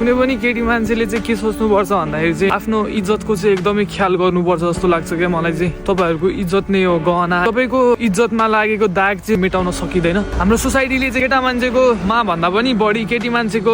कुनै पनि केटी मान्छेले चाहिँ के सोच्नुपर्छ भन्दाखेरि चाहिँ आफ्नो इज्जतको चाहिँ एकदमै ख्याल गर्नुपर्छ जस्तो लाग्छ क्या मलाई चाहिँ। तपाईँहरूको इज्जत नै हो गहना। तपाईँको इज्जतमा लागेको दाग चाहिँ मेटाउन सकिँदैन। हाम्रो सोसाइटीले चाहिँ केटा मान्छेको मा भन्दा पनि बढी केटी मान्छेको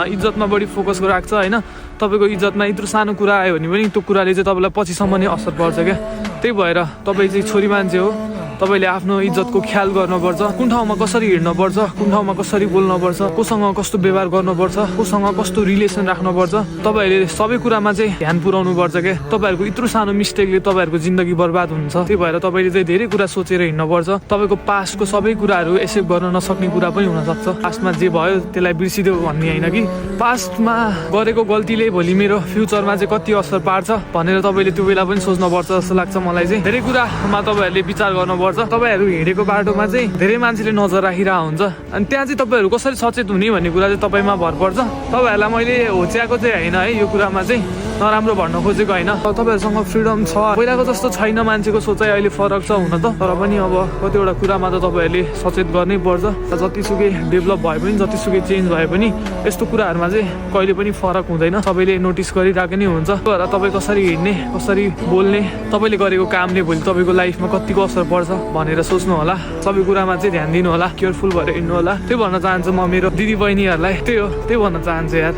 इज्जतमा बढी फोकस राख्छ होइन। तपाईँको इज्जतमा यत्रो सानो कुरा आयो भने पनि त्यो कुराले चाहिँ तपाईँलाई पछिसम्म नै असर पर्छ क्या। त्यही भएर तपाईँ चाहिँ छोरी मान्छे हो, तपाईँले आफ्नो इज्जतको ख्याल गर्नुपर्छ। कुन ठाउँमा कसरी हिँड्नुपर्छ, कुन ठाउँमा कसरी बोल्नुपर्छ, कोसँग कस्तो व्यवहार गर्नुपर्छ, कोसँग कस्तो रिलेसन राख्नुपर्छ, तपाईँहरूले सबै कुरामा चाहिँ ध्यान पुर्याउनु पर्छ क्या। तपाईँहरूको यत्रो सानो मिस्टेकले तपाईँहरूको जिन्दगी बर्बाद हुन्छ। त्यही भएर तपाईँले चाहिँ धेरै कुरा सोचेर हिँड्नुपर्छ। तपाईँको पास्टको सबै कुराहरू एक्सेप्ट गर्न नसक्ने कुरा पनि हुनसक्छ। पास्टमा जे भयो त्यसलाई बिर्सिदेऊ भन्ने होइन कि पास्टमा गरेको गल्तीले भोलि मेरो फ्युचरमा चाहिँ कति असर पार्छ भनेर तपाईँले त्यो बेला पनि सोच्नुपर्छ जस्तो लाग्छ मलाई चाहिँ। धेरै कुरामा तपाईँहरूले विचार गर्नुपर्छ। तपाईँहरू हिँडेको बाटोमा चाहिँ धेरै मान्छेले नजर राखिरहेको हुन्छ अनि त्यहाँ चाहिँ तपाईँहरू कसरी सचेत हुने भन्ने कुरा चाहिँ तपाईँमा भर पर्छ। तपाईँहरूलाई मैले होच्याएको चाहिँ होइन है, यो कुरामा चाहिँ नराम्रो भन्न खोजेको होइन। तपाईँहरूसँग फ्रिडम छ, पहिलाको जस्तो छैन। मान्छेको सोचाइ अहिले फरक छ हुन त, तर पनि अब कतिवटा कुरामा त तपाईँहरूले सचेत गर्नै पर्छ। जतिसुकै डेभलप भए पनि, जतिसुकै चेन्ज भए पनि यस्तो कुराहरूमा चाहिँ कहिले पनि फरक हुँदैन। सबैले नोटिस गरिरहेको नै हुन्छ। तर तपाईँ कसरी हिँड्ने, कसरी बोल्ने, तपाईँले गरेको कामले भोलि तपाईँको लाइफमा कतिको असर पर्छ भनेर सोच्नु होला। सबै कुरामा चाहिँ ध्यान दिनु होला, केयरफुल भएर हिँड्नु होला। त्यही भन्न चाहन्छु म मेरो दिदी बहिनीहरूलाई। त्यही हो, त्यही भन्न चाहन्छु यार।